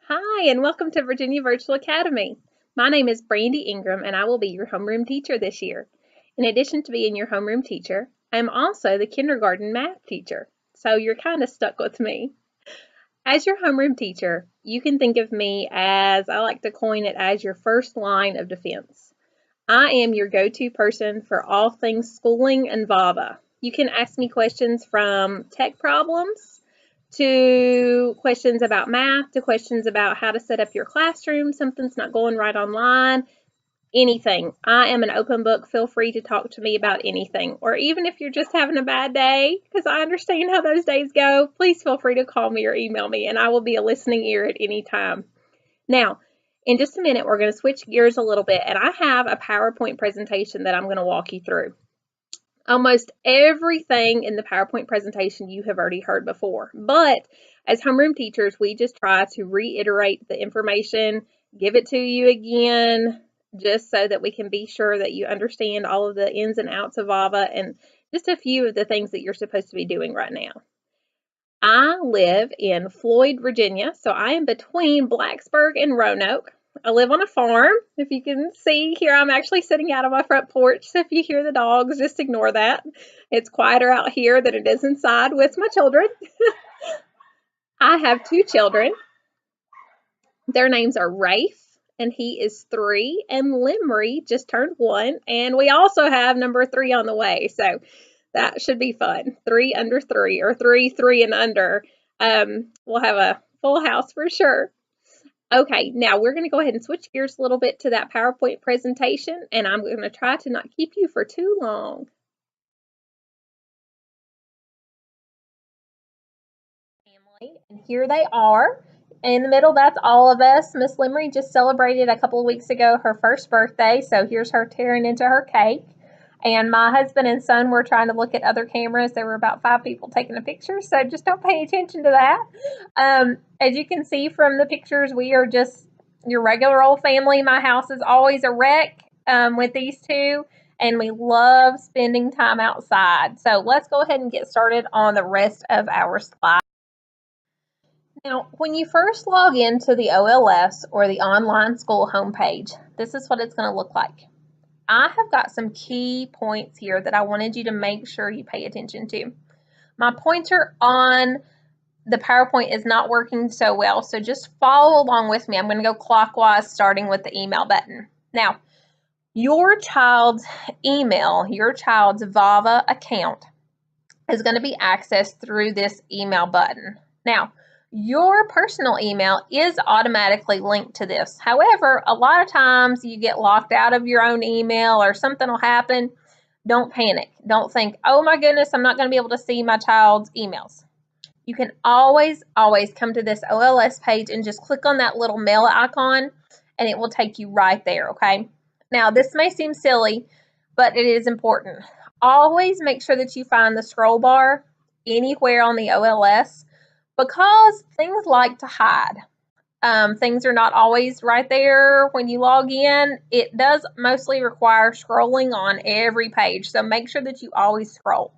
Hi, and welcome to Virginia Virtual Academy. My name is Brandy Ingram, and I will be your homeroom teacher this year. In addition to being your homeroom teacher, I am also the kindergarten math teacher, so you're kind of stuck with me. As your homeroom teacher, you can think of me as, I like to coin it, as your first line of defense. I am your go-to person for all things schooling and VAVA. You can ask me questions from tech problems to questions about math, to questions about how to set up your classroom, something's not going right online, anything. I am an open book. Feel free to talk to me about anything. Or even if you're just having a bad day, because I understand how those days go, please feel free to call me or email me, and I will be a listening ear at any time. Now, in just a minute, we're going to switch gears a little bit, and I have a PowerPoint presentation that I'm going to walk you through. Almost everything in the PowerPoint presentation you have already heard before, but as homeroom teachers, we just try to reiterate the information, give it to you again, just so that we can be sure that you understand all of the ins and outs of VAVA and just a few of the things that you're supposed to be doing right now. I live in Floyd, Virginia, so I am between Blacksburg and Roanoke. I live on a farm. If you can see here, I'm actually sitting out on my front porch, so if you hear the dogs, just ignore that. It's quieter out here than it is inside with my children. I have two children. Their names are Rafe, and he is 3, and Limry just turned 1, and we also have number 3 on the way, so that should be fun. 3 under 3, or 3 and under. We'll have a full house for sure. Okay, now we're going to go ahead and switch gears a little bit to that PowerPoint presentation, and I'm going to try to not keep you for too long. Family, and here they are. In the middle, that's all of us. Miss Limry just celebrated a couple of weeks ago her first birthday, so here's her tearing into her cake. And my husband and son were trying to look at other cameras. There were about 5 people taking a picture, so just don't pay attention to that. As you can see from the pictures, we are just your regular old family. My house is always a wreck with these two, and we love spending time outside. So let's go ahead and get started on the rest of our slides. Now, when you first log into the OLS or the online school homepage, this is what it's going to look like. I have got some key points here that I wanted you to make sure you pay attention to. My pointer on the PowerPoint is not working so well, so just follow along with me. I'm going to go clockwise, starting with the email button. Now, your child's email, your child's VAVA account is going to be accessed through this email button. Now, your personal email is automatically linked to this. However, a lot of times you get locked out of your own email or something will happen. Don't panic. Don't think, oh my goodness, I'm not going to be able to see my child's emails. You can always come to this OLS page and just click on that little mail icon and it will take you right there, okay? Now, this may seem silly, but it is important. Always make sure that you find the scroll bar anywhere on the OLS because things like to hide. Things are not always right there when you log in. It does mostly require scrolling on every page, so make sure that you always scroll.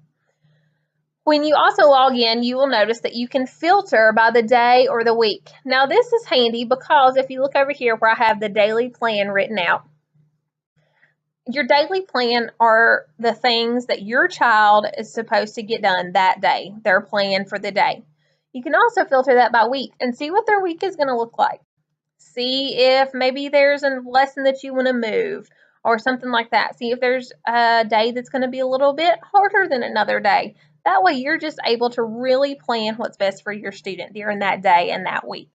When you also log in, you will notice that you can filter by the day or the week. Now, this is handy because if you look over here where I have the daily plan written out, your daily plan are the things that your child is supposed to get done that day, their plan for the day. You can also filter that by week and see what their week is going to look like. See if maybe there's a lesson that you want to move or something like that. See if there's a day that's going to be a little bit harder than another day. That way you're just able to really plan what's best for your student during that day and that week.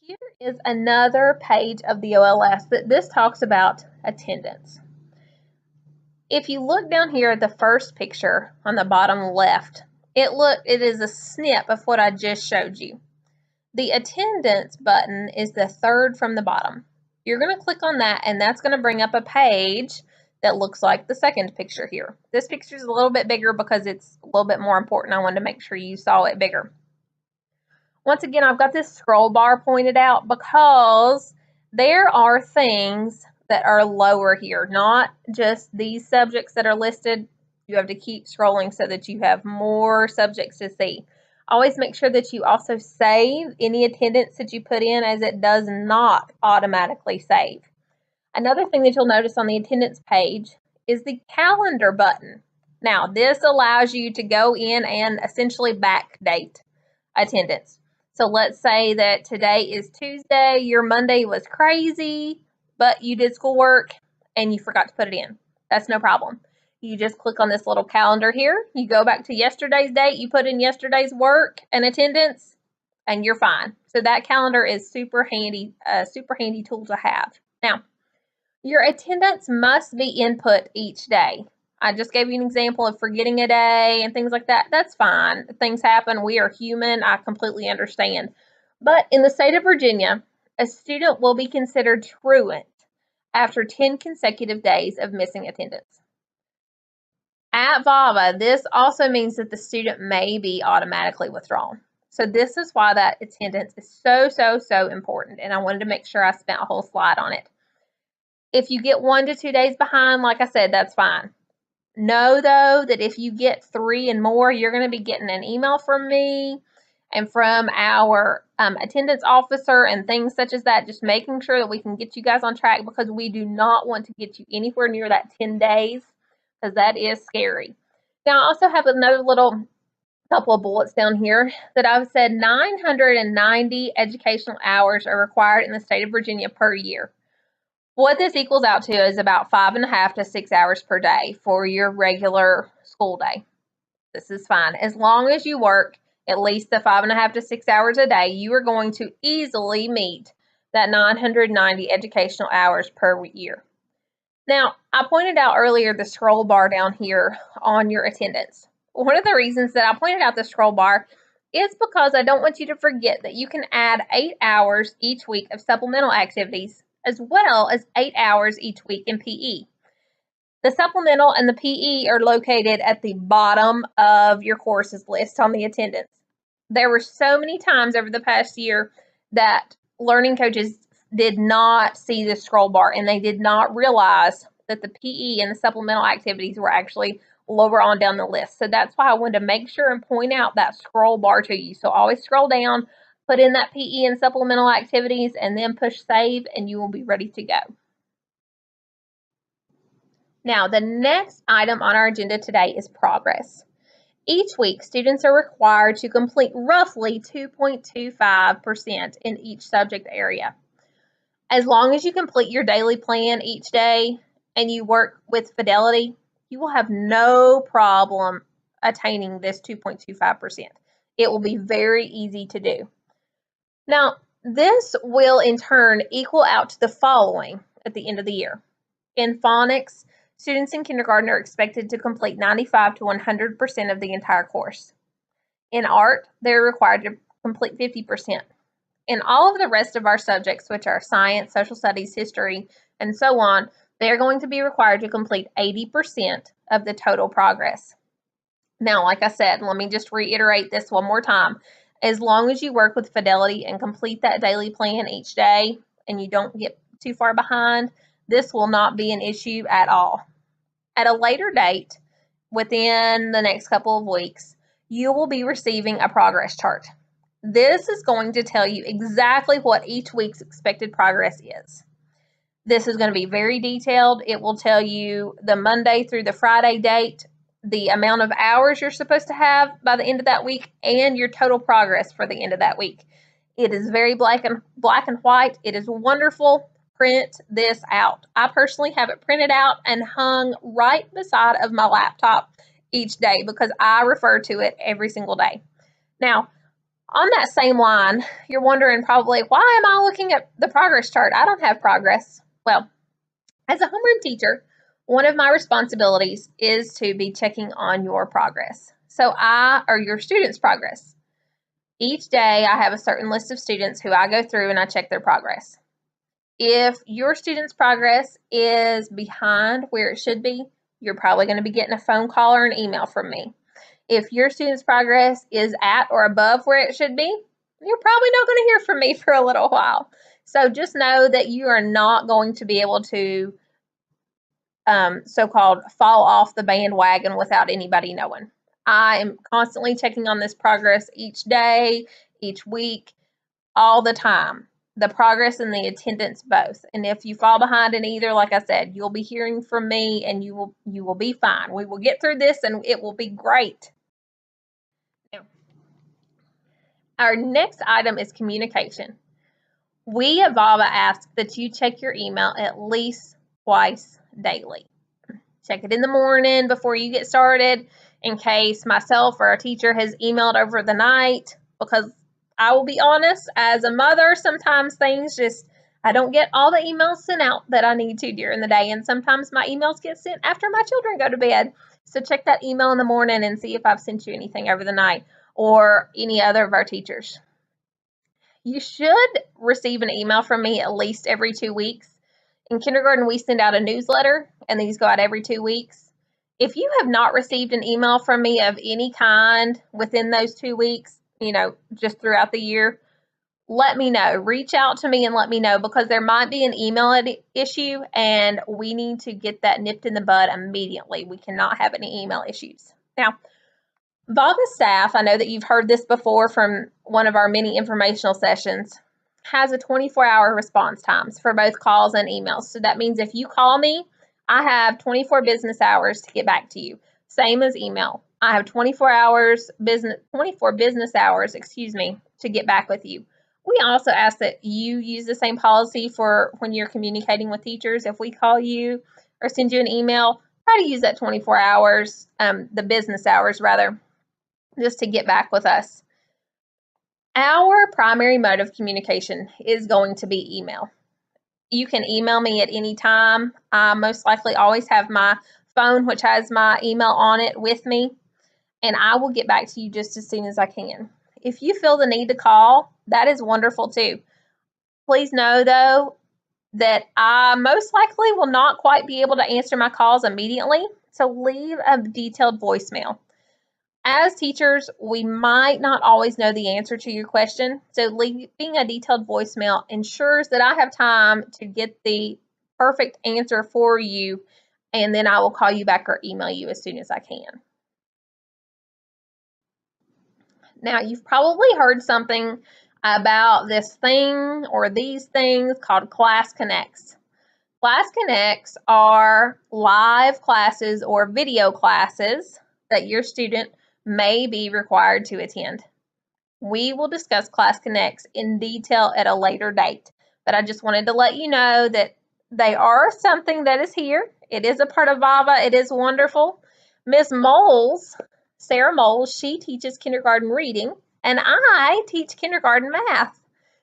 Here is another page of the OLS that this talks about attendance. If you look down here at the first picture on the bottom left, it is a snip of what I just showed you. The attendance button is the third from the bottom. You're going to click on that and that's going to bring up a page that looks like the second picture here. This picture is a little bit bigger because it's a little bit more important. I wanted to make sure you saw it bigger. Once again, I've got this scroll bar pointed out because there are things that are lower here, not just these subjects that are listed. You have to keep scrolling so that you have more subjects to see. Always make sure that you also save any attendance that you put in, as it does not automatically save. Another thing that you'll notice on the attendance page is the calendar button. Now, this allows you to go in and essentially backdate attendance. So let's say that today is Tuesday, your Monday was crazy, but you did schoolwork and you forgot to put it in. That's no problem. You just click on this little calendar here. You go back to yesterday's date, you put in yesterday's work and attendance, and you're fine. So that calendar is super handy tool to have. Now, your attendance must be input each day. I just gave you an example of forgetting a day and things like that. That's fine. Things happen. We are human. I completely understand. But in the state of Virginia, a student will be considered truant after 10 consecutive days of missing attendance. At VAVA, this also means that the student may be automatically withdrawn. So this is why that attendance is so important, and I wanted to make sure I spent a whole slide on it. If you get 1 to 2 days behind, like I said, that's fine. Know, though, that if you get 3 and more, you're going to be getting an email from me and from our attendance officer and things such as that, just making sure that we can get you guys on track, because we do not want to get you anywhere near that 10 days, because that is scary. Now, I also have another little couple of bullets down here that I've said 990 educational hours are required in the state of Virginia per year. What this equals out to is about 5.5 to 6 hours per day for your regular school day. This is fine. As long as you work at least the 5.5 to 6 hours a day, you are going to easily meet that 990 educational hours per year. Now, I pointed out earlier the scroll bar down here on your attendance. One of the reasons that I pointed out the scroll bar is because I don't want you to forget that you can add 8 hours each week of supplemental activities, as well as 8 hours each week in PE. The supplemental and the PE are located at the bottom of your courses list on the attendance. There were so many times over the past year that learning coaches did not see the scroll bar, and they did not realize that the PE and the supplemental activities were actually lower on down the list. So that's why I wanted to make sure and point out that scroll bar to you. So always scroll down, put in that PE and supplemental activities, and then push save, and you will be ready to go. Now, the next item on our agenda today is progress. Each week, students are required to complete roughly 2.25% in each subject area. As long as you complete your daily plan each day and you work with fidelity, you will have no problem attaining this 2.25%. It will be very easy to do. Now, this will in turn equal out to the following at the end of the year. In phonics, students in kindergarten are expected to complete 95 to 100% of the entire course. In art, they're required to complete 50%. In all of the rest of our subjects, which are science, social studies, history, and so on, they're going to be required to complete 80% of the total progress. Now, like I said, let me just reiterate this one more time. As long as you work with fidelity and complete that daily plan each day and you don't get too far behind, this will not be an issue at all. At a later date, within the next couple of weeks, you will be receiving a progress chart. This is going to tell you exactly what each week's expected progress is. This is going to be very detailed. It will tell you the Monday through the Friday date, the amount of hours you're supposed to have by the end of that week, and your total progress for the end of that week. It is very black and white. It is wonderful. Print this out. I personally have it printed out and hung right beside of my laptop each day because I refer to it every single day. Now, on that same line, you're wondering probably, why am I looking at the progress chart? I don't have progress. Well, as a homeroom teacher, one of my responsibilities is to be checking on your progress. Or your students' progress. Each day, I have a certain list of students who I go through and I check their progress. If your student's progress is behind where it should be, you're probably going to be getting a phone call or an email from me. If your student's progress is at or above where it should be, you're probably not going to hear from me for a little while. So just know that you are not going to be able to so-called fall off the bandwagon without anybody knowing. I am constantly checking on this progress each day, each week, all the time. The progress and the attendance both. And if you fall behind in either, like I said, you'll be hearing from me and you will be fine. We will get through this and it will be great. Now, our next item is communication. We at VAVA ask that you check your email at least twice daily. Check it in the morning before you get started in case myself or a teacher has emailed over the night, because I will be honest, as a mother, sometimes things I don't get all the emails sent out that I need to during the day, and sometimes my emails get sent after my children go to bed. So check that email in the morning and see if I've sent you anything over the night or any other of our teachers. You should receive an email from me at least every 2 weeks. In kindergarten, we send out a newsletter, and these go out every 2 weeks. If you have not received an email from me of any kind within those 2 weeks, just throughout the year, let me know. Reach out to me and let me know, because there might be an email issue and we need to get that nipped in the bud immediately. We cannot have any email issues. Now, VAVA staff, I know that you've heard this before from one of our many informational sessions, has a 24-hour response times for both calls and emails. So that means if you call me, I have 24 business hours to get back to you. Same as email. I have 24 business hours, to get back with you. We also ask that you use the same policy for when you're communicating with teachers. If we call you or send you an email, try to use that 24 hours, the business hours rather, just to get back with us. Our primary mode of communication is going to be email. You can email me at any time. I most likely always have my phone, which has my email on it, with me, and I will get back to you just as soon as I can. If you feel the need to call, that is wonderful too. Please know, though, that I most likely will not quite be able to answer my calls immediately, so leave a detailed voicemail. As teachers, we might not always know the answer to your question, so leaving a detailed voicemail ensures that I have time to get the perfect answer for you, and then I will call you back or email you as soon as I can. Now, you've probably heard something about this thing or these things called Class Connects. Class Connects are live classes or video classes that your student may be required to attend. We will discuss Class Connects in detail at a later date, but I just wanted to let you know that they are something that is here. It is a part of VAVA. It is wonderful. Ms. Moles, Sarah Moles, she teaches kindergarten reading, and I teach kindergarten math.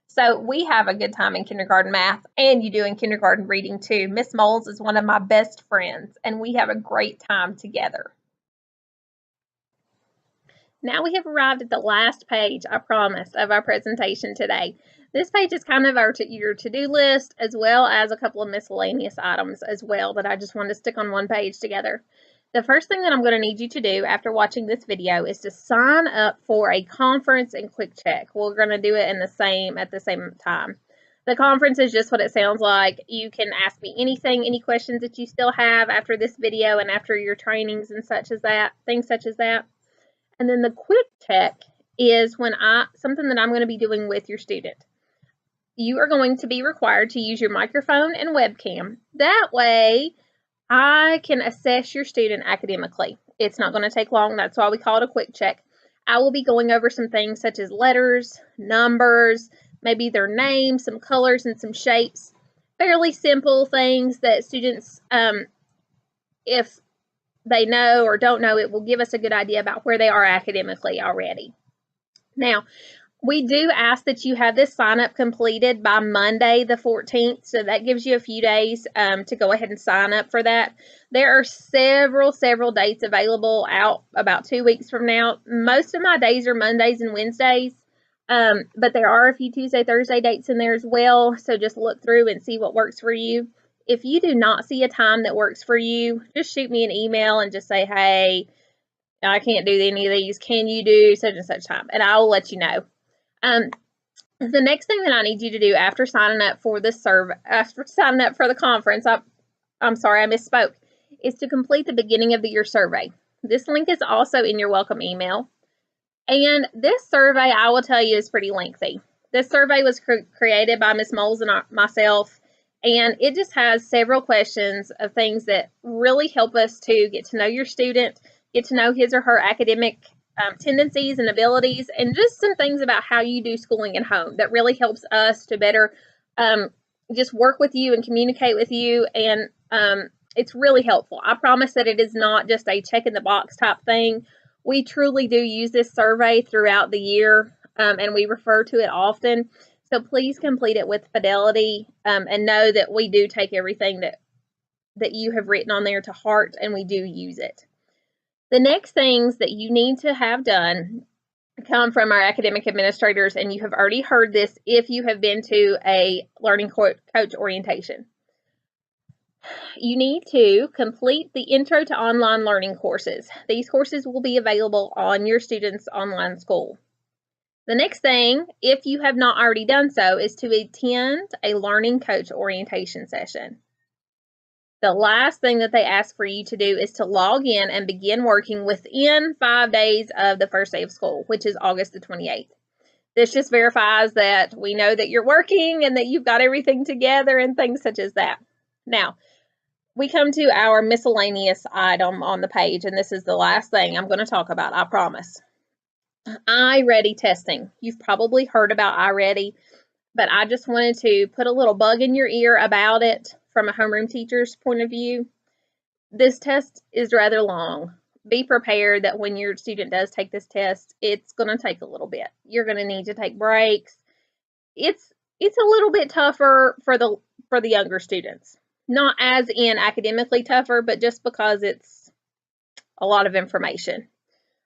So we have a good time in kindergarten math, and you do in kindergarten reading too. Miss Moles is one of my best friends, and we have a great time together. Now we have arrived at the last page, I promise, of our presentation today. This page is kind of your to-do list, as well as a couple of miscellaneous items as well that I just wanted to stick on one page together. The first thing that I'm going to need you to do after watching this video is to sign up for a conference and quick check. We're going to do it at the same time. The conference is just what it sounds like. You can ask me anything, any questions that you still have after this video and after your trainings and things such as that. And then the quick check is something that I'm going to be doing with your student. You are going to be required to use your microphone and webcam. That way, I can assess your student academically. It's not going to take long. That's why we call it a quick check. I will be going over some things such as letters, numbers, maybe their names, some colors, and some shapes. Fairly simple things that students, if they know or don't know, it will give us a good idea about where they are academically already. Now, we do ask that you have this sign up completed by Monday the 14th, so that gives you a few days to go ahead and sign up for that. There are several dates available out about 2 weeks from now. Most of my days are Mondays and Wednesdays, but there are a few Tuesday, Thursday dates in there as well, so just look through and see what works for you. If you do not see a time that works for you, just shoot me an email and just say, hey, I can't do any of these. Can you do such and such time? And I will let you know. The next thing that I need you to do after signing up for the conference, I'm sorry, I misspoke, is to complete the beginning of the year survey. This link is also in your welcome email. And this survey, I will tell you, is pretty lengthy. This survey was created by Ms. Moles and myself, and it just has several questions of things that really help us to get to know your student, get to know his or her academic tendencies and abilities, and just some things about how you do schooling at home that really helps us to better just work with you and communicate with you. And it's really helpful. I promise that it is not just a check in the box type thing. We truly do use this survey throughout the year, and we refer to it often. So please complete it with fidelity, and know that we do take everything that you have written on there to heart, and we do use it. The next things that you need to have done come from our academic administrators, and you have already heard this if you have been to a learning coach orientation. You need to complete the Intro to Online Learning courses. These courses will be available on your student's online school. The next thing, if you have not already done so, is to attend a learning coach orientation session. The last thing that they ask for you to do is to log in and begin working within 5 days of the first day of school, which is August the 28th. This just verifies that we know that you're working and that you've got everything together and things such as that. Now, we come to our miscellaneous item on the page, and this is the last thing I'm going to talk about, I promise. iReady testing. You've probably heard about iReady, but I just wanted to put a little bug in your ear about it from a homeroom teacher's point of view. This test is rather long. Be prepared that when your student does take this test, it's going to take a little bit. You're going to need to take breaks. It's a little bit tougher for the younger students. Not as in academically tougher, but just because it's a lot of information.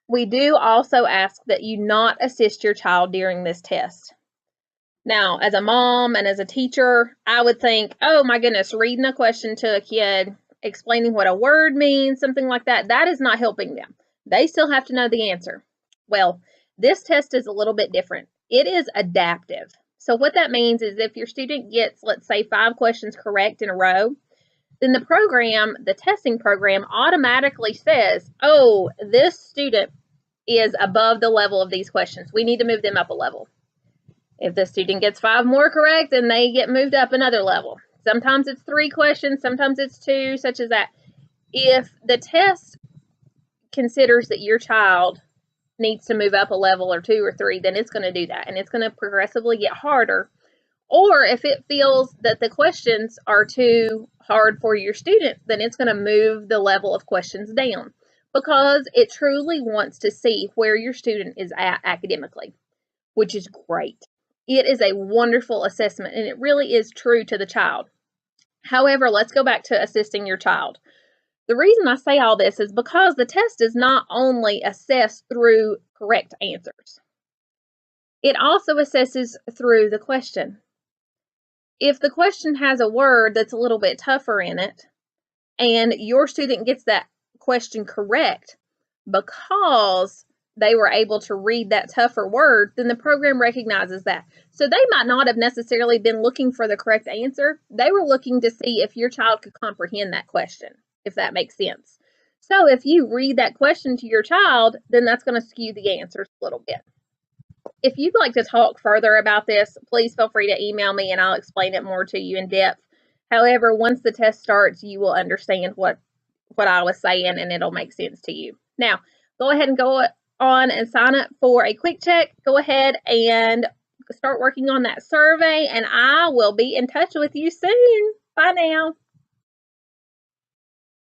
We do also ask that you not assist your child during this test. Now, as a mom and as a teacher, I would think, oh my goodness, reading a question to a kid, explaining what a word means, something like that, that is not helping them. They still have to know the answer. Well, this test is a little bit different. It is adaptive. So what that means is if your student gets, let's say, 5 questions correct in a row, then the testing program automatically says, oh, this student is above the level of these questions. We need to move them up a level. If the student gets 5 more correct, then they get moved up another level. Sometimes it's 3 questions, sometimes it's 2, such as that. If the test considers that your child needs to move up a level or 2 or 3, then it's going to do that, and it's going to progressively get harder. Or if it feels that the questions are too hard for your student, then it's going to move the level of questions down, because it truly wants to see where your student is at academically, which is great. It is a wonderful assessment, and it really is true to the child. However, let's go back to assisting your child. The reason I say all this is because the test is not only assessed through correct answers. It also assesses through the question. If the question has a word that's a little bit tougher in it, and your student gets that question correct because they were able to read that tougher word, then the program recognizes that. So they might not have necessarily been looking for the correct answer. They were looking to see if your child could comprehend that question, if that makes sense. So if you read that question to your child, then that's going to skew the answers a little bit. If you'd like to talk further about this, please feel free to email me and I'll explain it more to you in depth. However, once the test starts, you will understand what I was saying, and it'll make sense to you. Now, go ahead and go on and sign up for a quick check. Go ahead and start working on that survey, and I will be in touch with you soon. Bye now.